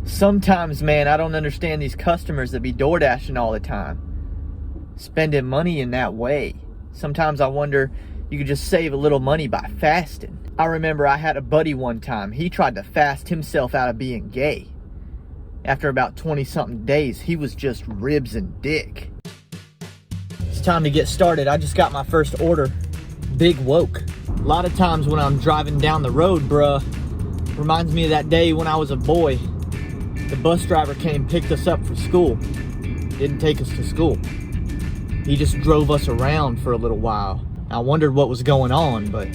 Sometimes, man, I don't understand these customers that be DoorDashing all the time, spending money in that way. Sometimes I wonder, you could just save a little money by fasting. I remember I had a buddy one time. He tried to fast himself out of being gay. After about 20-something days, he was just ribs and dick. It's time to get started. I just got my first order. Big woke. A lot of times when I'm driving down the road, bruh, reminds me of that day when I was a boy. The bus driver came and picked us up for school. Didn't take us to school. He just drove us around for a little while. I wondered what was going on, but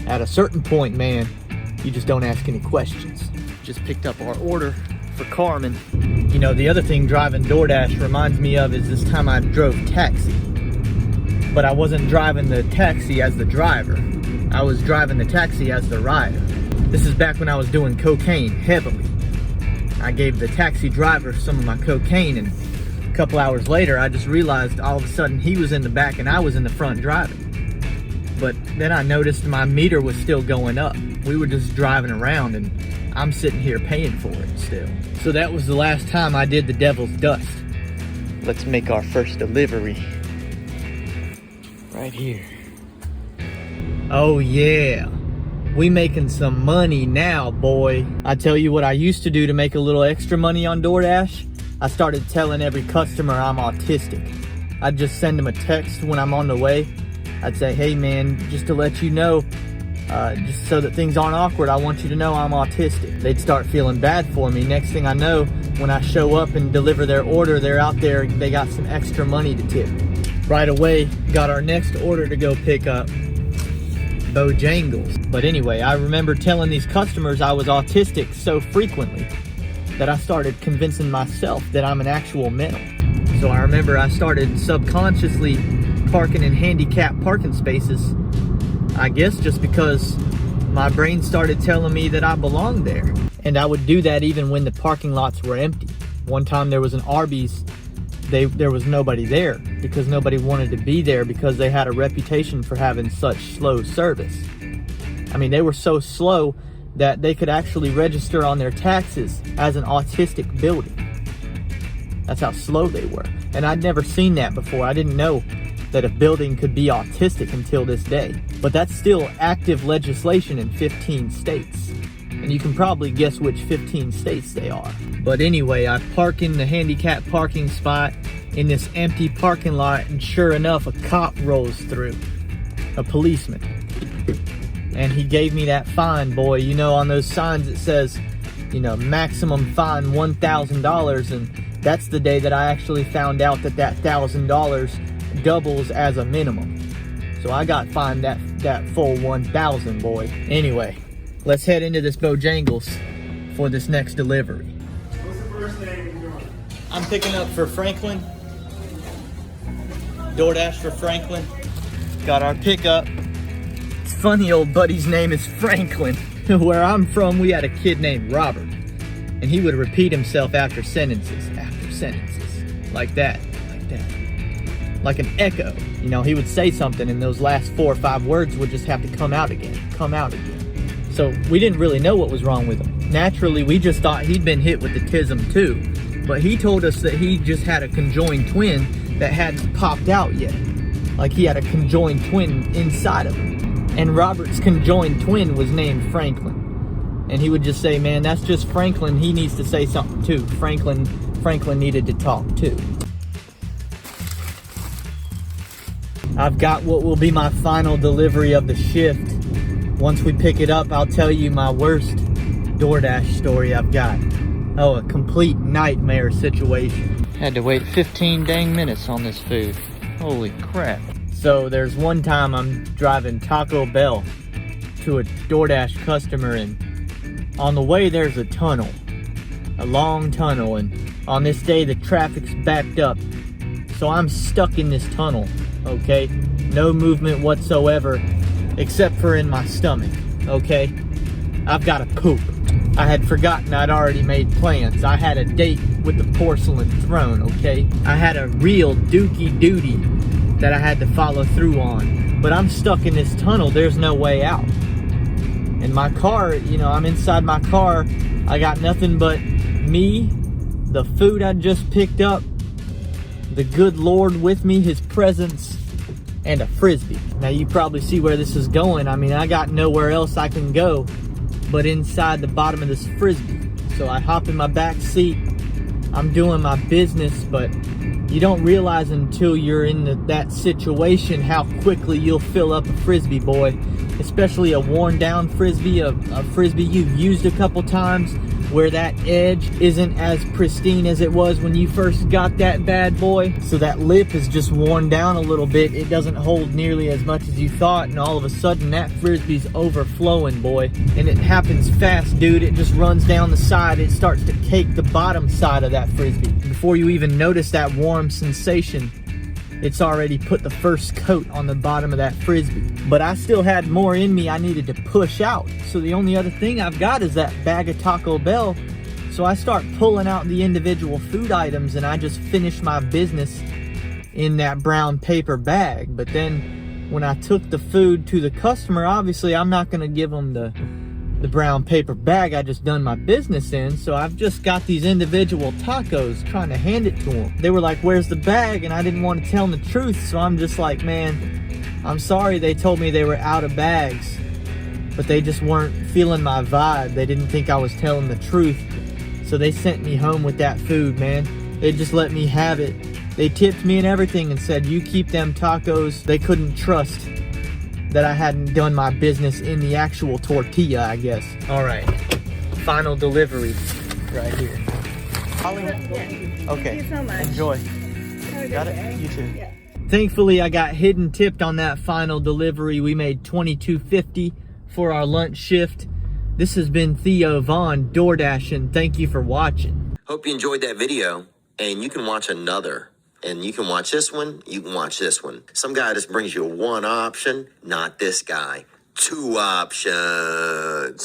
at a certain point, man, you just don't ask any questions. Just picked up our order for Carmen. You know, the other thing driving DoorDash reminds me of is this time I drove taxi. But I wasn't driving the taxi as the driver. I was driving the taxi as the rider. This is back when I was doing cocaine heavily. I gave the taxi driver some of my cocaine, and a couple hours later I just realized all of a sudden he was in the back and I was in the front driving. But then I noticed my meter was still going up. We were just driving around and I'm sitting here paying for it still. So that was the last time I did the devil's dust. Let's make our first delivery. Right here. Oh yeah. We making some money now, boy. I tell you what I used to do to make a little extra money on DoorDash. I started telling every customer I'm autistic. I'd just send them a text when I'm on the way. I'd say, hey man, just to let you know, just so that things aren't awkward, I want you to know I'm autistic. They'd start feeling bad for me. Next thing I know, when I show up and deliver their order, they're out there, they got some extra money to tip. Right away, got our next order to go pick up. Bojangles. But anyway, I remember telling these customers I was autistic so frequently that I started convincing myself that I'm an actual mental. So I remember I started subconsciously parking in handicapped parking spaces, I guess just because my brain started telling me that I belonged there. And I would do that even when the parking lots were empty. One time there was an Arby's, there was nobody there because nobody wanted to be there because they had a reputation for having such slow service. I mean, they were so slow that they could actually register on their taxes as an autistic building. That's how slow they were. And I'd never seen that before. I didn't know that a building could be autistic until this day. But that's still active legislation in 15 states. And you can probably guess which 15 states they are. But anyway, I park in the handicapped parking spot in this empty parking lot, and sure enough, a cop rolls through. A policeman. And he gave me that fine, boy. You know, on those signs it says, you know, maximum fine $1,000, and that's the day that I actually found out that that $1,000 doubles as a minimum. So I got fined that full $1,000, boy. Anyway, let's head into this Bojangles for this next delivery. What's the first name you're doing? I'm picking up for Franklin. DoorDash for Franklin. Got our pickup. It's funny, old buddy's name is Franklin. Where I'm from, we had a kid named Robert. And he would repeat himself after sentences. Like that. Like an echo. You know, he would say something and those last 4 or 5 words would just have to come out again. So we didn't really know what was wrong with him. Naturally, we just thought he'd been hit with the tism too. But he told us that he just had a conjoined twin that hadn't popped out yet. Like he had a conjoined twin inside of him. And Robert's conjoined twin was named Franklin. And he would just say, man, that's just Franklin. He needs to say something too. Franklin needed to talk too. I've got what will be my final delivery of the shift. Once we pick it up, I'll tell you my worst DoorDash story I've got. Oh, a complete nightmare situation. Had to wait 15 dang minutes on this food. Holy crap. So there's one time I'm driving Taco Bell to a DoorDash customer, and on the way there's a tunnel. A long tunnel, and on this day the traffic's backed up. So I'm stuck in this tunnel, okay? No movement whatsoever, except for in my stomach, okay? I've got to poop. I had forgotten I'd already made plans. I had a date with the porcelain throne, okay? I had a real dookie duty that I had to follow through on. But I'm stuck in this tunnel, there's no way out. And my car, you know, I'm inside my car. I got nothing but me, the food I just picked up, the good Lord with me, his presence, and a Frisbee. Now you probably see where this is going. I mean, I got nowhere else I can go but inside the bottom of this Frisbee. So I hop in my back seat. I'm doing my business, but you don't realize until you're in that situation how quickly you'll fill up a Frisbee, boy. Especially a worn down Frisbee, a Frisbee you've used a couple times, where that edge isn't as pristine as it was when you first got that bad boy. So that lip is just worn down a little bit. It doesn't hold nearly as much as you thought, and all of a sudden that Frisbee's overflowing, boy. And it happens fast, dude. It just runs down the side. It starts to cake the bottom side of that Frisbee. Before you even notice that warm sensation, it's already put the first coat on the bottom of that Frisbee. But I still had more in me I needed to push out. So the only other thing I've got is that bag of Taco Bell. So I start pulling out the individual food items and I just finish my business in that brown paper bag. But then when I took the food to the customer, obviously I'm not gonna give them the brown paper bag I just done my business in. So I've just got these individual tacos, trying to hand it to them. They were like, where's the bag? And I didn't want to tell them the truth. So I'm just like, man, I'm sorry. They told me they were out of bags, but they just weren't feeling my vibe. They didn't think I was telling the truth. So they sent me home with that food, man. They just let me have it. They tipped me and everything and said, you keep them tacos. They couldn't trust that I hadn't done my business in the actual tortilla, I guess. All right, final delivery right here. Yeah. Okay, Thank you so much. enjoy. Have a good Got day. it? You too. Yeah. Thankfully, I got hidden tipped on that final delivery. We made $22.50 for our lunch shift. This has been Theo Von DoorDash, and thank you for watching. Hope you enjoyed that video, and you can watch another. And you can watch this one, you can watch this one. Some guy just brings you one option, not this guy. Two options.